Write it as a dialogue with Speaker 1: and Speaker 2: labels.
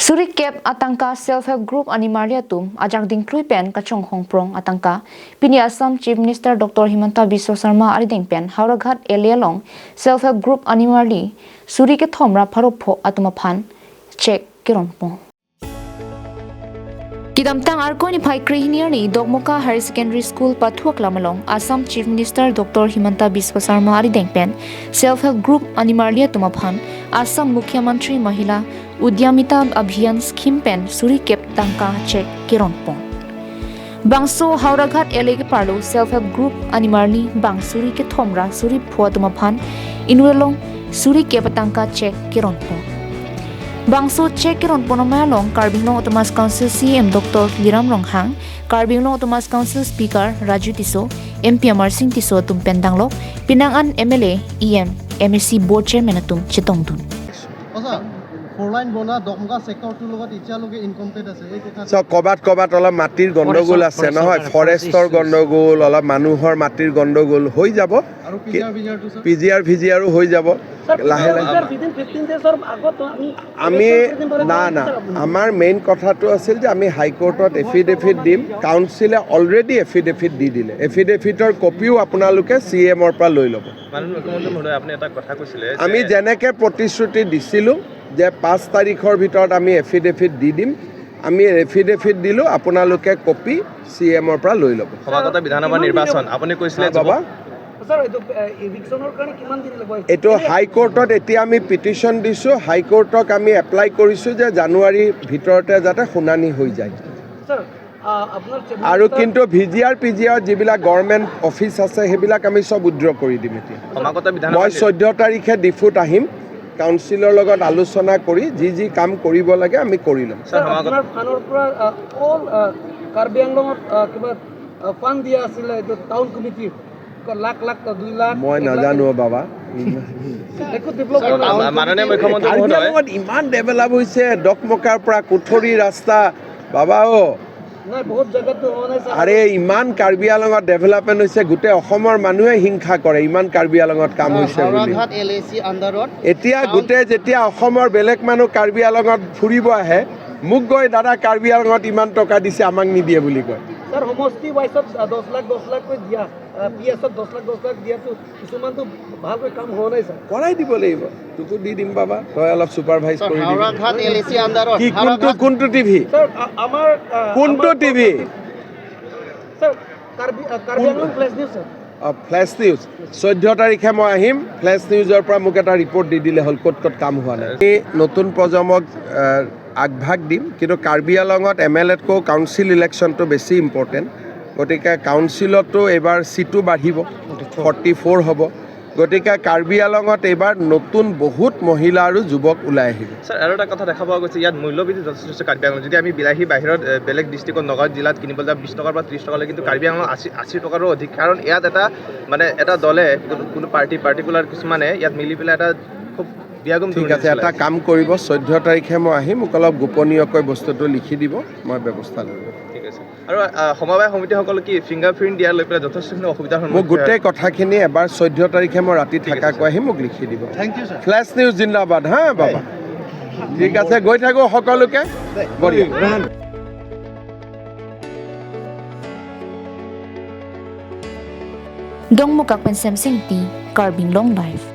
Speaker 1: Surik kep atangka self-help group animariatum ajang dingklui pen kachong hongprong atangka pini Assam Chief Minister Dr. Himanta Biswa Sarma arideng pen Hauraghat Elialong self-help group animali suri ke thomra pharopho atumaphan check kironpo Kidamtang arkoni phai krihiniarni Dogmoka Higher Secondary School Pathuak Lamalong Assam Chief Minister Dr. Himanta Biswa Sarma arideng pen self-help group animalia tumaphan Assam Mukhyamantri Mahila Udyamita Abhiyan Scheme Pen Suri Kep Tangka Check Kironpong Bangso Hauraghat Elege Parlo Self-Help Group Animarli Bang Suri Ke Thomra Suri Phuatumaphan Inwelong Suri Kep Tangka Check Kironpong Bangso Check Kironpong Mayalong Karbinglong Autonomous Council CM Dr. Liram Ronghang Karbinglong Autonomous Council Speaker Raju Tiso MP Amar Singh Tiso Tumpendanglok Pinangan MLA EM MEC Board Chairman Atum Chitongdun
Speaker 2: কবাত অলপ মাটিৰ গণ্ডগোল আছে নহয় ফৰেষ্টৰ গণ্ডগোল অলপ মানুহৰ মাটিৰ গণ্ডগোল হৈ যাব পিজিআৰ হৈ যাব লাহে লাহে আমি না আমাৰ মেইন কথাটো আছিল যে আমি হাইকোৰ্টত এফিডেভিট দিম কাউন্সিলে অলৰেডি এফিডেভিট দি দিলে এফিডেভিটৰ কপিও আপোনালোকে CMৰ পৰা লৈ ল'ব আমি যেনেকৈ প্ৰতিশ্ৰুতি দিছিলোঁ যে 5 তাৰিখৰ ভিতৰত আমি এফিডেভিট দি দিম আমি এফিডেভিট দিলোঁ আপোনালোকে কপি CMৰ পৰা লৈ ল'ব
Speaker 3: সভাগত বিধানসভা নিৰ্বাচন আপুনি কৈছিলে
Speaker 2: বাবা এইটো হাইকোৰ্টত এতিয়া আমি পিটিশ্যন দিছোঁ হাইকোৰ্টক আমি এপ্লাই কৰিছোঁ যে জানুৱাৰীৰ ভিতৰতে যাতে শুনানি হৈ যায় আৰু কিন্তু PGR যিবিলাক গভৰ্ণমেণ্ট অফিচ আছে সেইবিলাক আমি চব উইথড্ৰ কৰি দিম এতিয়া মই 14 তাৰিখে ডিফুত আহিম কাউন্সিলৰ লগত আলোচনা কৰি যি কাম কৰিব লাগে আমি কৰি ল'ম
Speaker 4: আপোনাৰ ফানৰ পৰা অল কাৰ্বি আংলঙত কিবা ফান্ড দিয়া আছিল এইটো টাউন কমিটি লাখ 2 লাখ
Speaker 2: মই নাজানো বাবা
Speaker 3: মাননীয় মুখ্যমন্ত্ৰী মহোদয়
Speaker 2: ইমান ডেভেলপ হৈছে ডকমকাৰ পৰা কুঠৰি ৰাস্তা বাবা আৰে ইমান কাৰ্বি আংলঙত ডেভেলপমেণ্ট হৈছে গোটেই অসমৰ মানুহে হিংসা কৰে ইমান কাৰ্বি আংলঙত কাম হৈছে বুলি এতিয়া গোটেই যেতিয়া অসমৰ বেলেগ মানুহ কাৰ্বি আংলঙত ফুৰিব আহে মোক গৈ দাদা কাৰ্বি আংলঙত ইমান টকা দিছে আমাক নিদিয়ে বুলি কয়
Speaker 4: সমষ্টি ওয়াইছত 10 লাখ কৈ দিয়া পিএছত 10 লাখ দিয়াটো কিছুমানটো ভালকৈ কাম হোৱা নাই স্যাৰ
Speaker 2: কৰাই দিব লাগিব তোকো দি দিম বাবা তই অলপ সুপাৰভাইজ কৰি দিবি
Speaker 4: হাওৰাঘাট এলএসি আন্ডাৰত
Speaker 2: কি কোনটো টিভি
Speaker 4: স্যাৰ আমাৰ
Speaker 2: কোনটো TV
Speaker 4: sir Karbi Anglong flash news sir
Speaker 2: flash news 14 তাৰিখে মই আহিম ফ্লেশ নিউজৰ পৰা মোক এটা ৰিপৰ্ট দি দিলে হ'ল ক'ত কাম হোৱা নাই এই নতুন প্ৰজন্মক আগভাগ দিম কিন্তু কাৰ্বি আংলঙত MLAতকৈ কাউন্সিল ইলেকশ্যনটো বেছি ইম্পৰ্টেণ্ট গতিকে কাউন্সিলতো এইবাৰ সিটো বাঢ়িব 44 হ'ব গতিকে কাৰ্বি আংলঙত এইবাৰ নতুন বহুত মহিলা আৰু যুৱক ওলাই আহিব
Speaker 3: স্যাৰ আৰু এটা কথা দেখা পোৱা গৈছে ইয়াত মূল্যবৃদ্ধি যথেষ্ট কাৰ্বি আংলং যদি আমি বিলাহী বাহিৰত বেলেগ ডিষ্ট্ৰিক্টত নগাঁও জিলাত কিনিবলৈ যাওঁ 20 টকাৰ পৰা 30 টকালৈ কিন্তু কাৰ্বি আংলং 80 টকাৰো অধিক কাৰণ ইয়াত এটা দলে কোনো পাৰ্টিকুলাৰ কিছুমানে ইয়াত মিলি পেলাই এটা খুব
Speaker 2: ঠিক আছে এটা কাম কৰিব 14 তাৰিখে মই আহিম মোক অলপ গোপনীয়কৈ বস্তুটো লিখি দিব মই ব্যৱস্থা ল'ম
Speaker 3: ঠিক আছে আৰু সমবায় সমিতিসকল কি ফিংগাৰপ্ৰিণ্ট দিয়াৰ লৈ পেলাই যথেষ্টখিনি অসুবিধাৰ সন্মুখীন
Speaker 2: মোক গোটেই কথাখিনি এবাৰ 14 তাৰিখে মই ৰাতি থাকাকৈ আহি মোক লিখি দিব
Speaker 4: thank you sir
Speaker 2: flash news জিন্দাবাদ হা বাবা ঠিক আছে গৈ থাকো সকলোকে বঢ়িয়া
Speaker 1: Dongmukak Pensem Singti Karbinglong Life